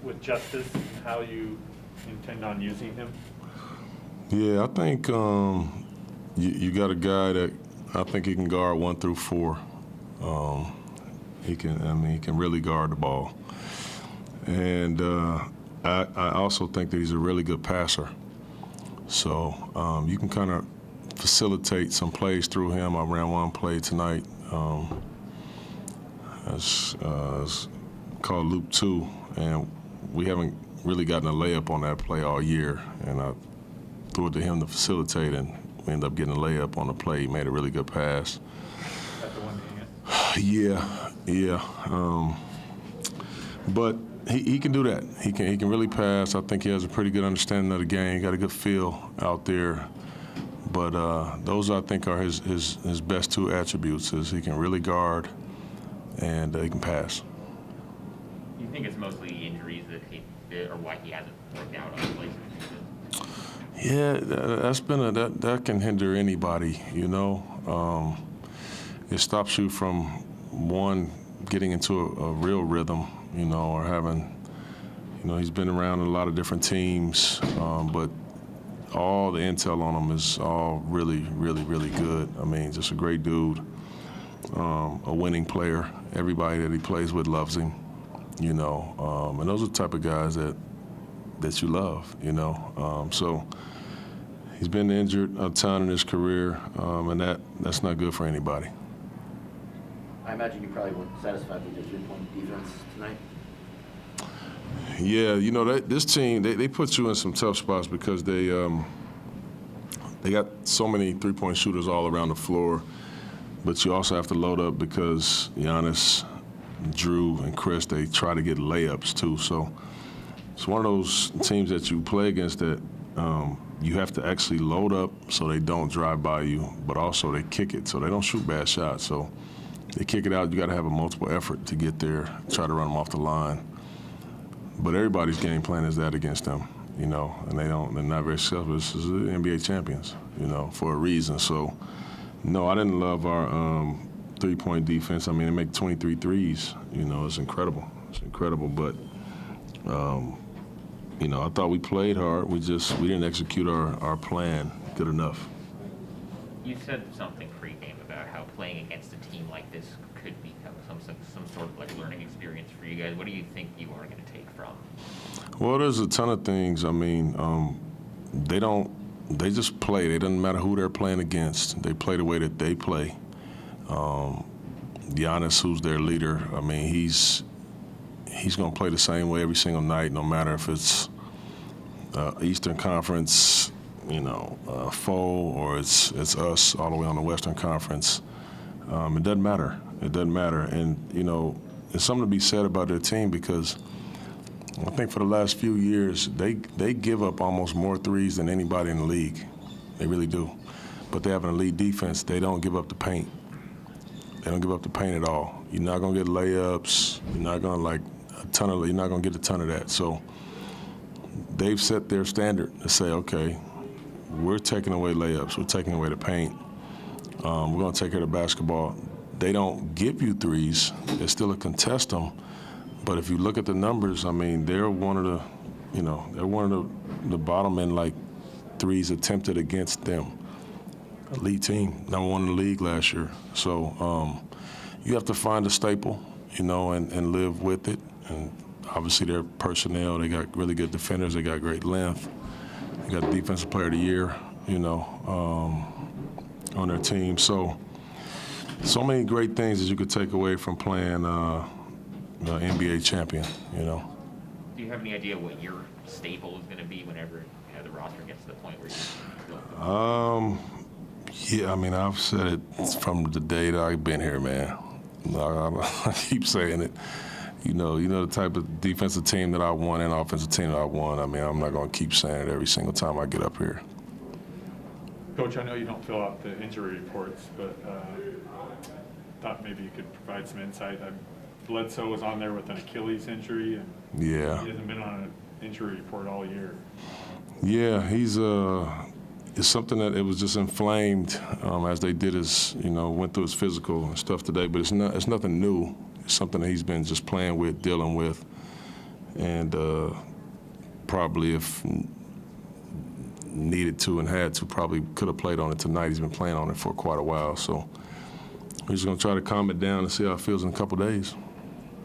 with Justice and how you intend on using him? Yeah, I think you got a guy that I think he can guard 1 through 4. He can really guard the ball. And I also think that he's a really good passer. So you can kind of facilitate some plays through him. I ran one play tonight. It's called Loop 2, and we haven't really gotten a layup on that play all year. And I threw it to him to facilitate, and we ended up getting a layup on the play. He made a really good pass. Is that the one being it? Yeah. But he can do that. He can really pass. I think he has a pretty good understanding of the game. Got a good feel out there. But those, I think, are his best 2 attributes: is he can really guard and he can pass. Do you think it's mostly injuries or why he hasn't worked out on places? Yeah, that can hinder anybody. It stops you from, one, getting into a real rhythm, or having, he's been around a lot of different teams, but all the intel on him is all really, really, really good. I mean, just a great dude, a winning player. Everybody that he plays with loves him, and those are the type of guys that you love, So he's been injured a ton in his career, and that's not good for anybody. I imagine you probably weren't satisfied with your three-point defense tonight. Yeah, this team, they put you in some tough spots because they got so many three-point shooters all around the floor, but you also have to load up because Giannis, Drew, and Chris, they try to get layups too. So it's one of those teams that you play against that you have to actually load up so they don't drive by you, but also they kick it so they don't shoot bad shots. So they kick it out. You got to have a multiple effort to get there, try to run them off the line. But everybody's game plan is that against them, and they're not very selfish. This is the NBA champions, for a reason. So, no, I didn't love our three-point defense. I mean, they make 23 threes. It's incredible. It's incredible. But, I thought we played hard. We didn't execute our plan good enough. You said something pre-game about how playing against a team like this could become some sort of learning experience for you guys. What do you think you are going to take from? Well, there's a ton of things. I mean, they just play. It doesn't matter who they're playing against. They play the way that they play. Giannis, who's their leader, I mean, he's going to play the same way every single night, no matter if it's Eastern Conference, foe, or it's us all the way on the Western Conference. It doesn't matter. It doesn't matter. And, there's something to be said about their team because I think for the last few years, they give up almost more threes than anybody in the league. They really do. But they have an elite defense. They don't give up the paint. They don't give up the paint at all. You're not going to get layups. You're not going to you're not going to get a ton of that. So they've set their standard to say, okay, we're taking away layups. We're taking away the paint. We're going to take care of the basketball. They don't give you threes. They still contest them. But if you look at the numbers, I mean, they're one of the bottom end threes attempted against them. Elite team, number 1 in the league last year. So you have to find a staple, and live with it. And obviously their personnel, they got really good defenders. They got great length. They got Defensive Player of the Year, on their team. So many great things that you could take away from playing the NBA champion, Do you have any idea what your staple is going to be whenever the roster gets to the point where you Yeah, I mean, I've said it from the day that I've been here, man. I keep saying it. The type of defensive team that I won and offensive team that I won. I mean, I'm not going to keep saying it every single time I get up here. Coach, I know you don't fill out the injury reports, but thought maybe you could provide some insight. Bledsoe was on there with an Achilles injury, and yeah, he hasn't been on an injury report all year. Yeah, it's something that it was just inflamed as they did went through his physical and stuff today. But it's nothing new. It's something that he's been just playing with, dealing with, and probably if needed to and had to, probably could have played on it tonight. He's been playing on it for quite a while, so we're just gonna try to calm it down and see how it feels in a couple days.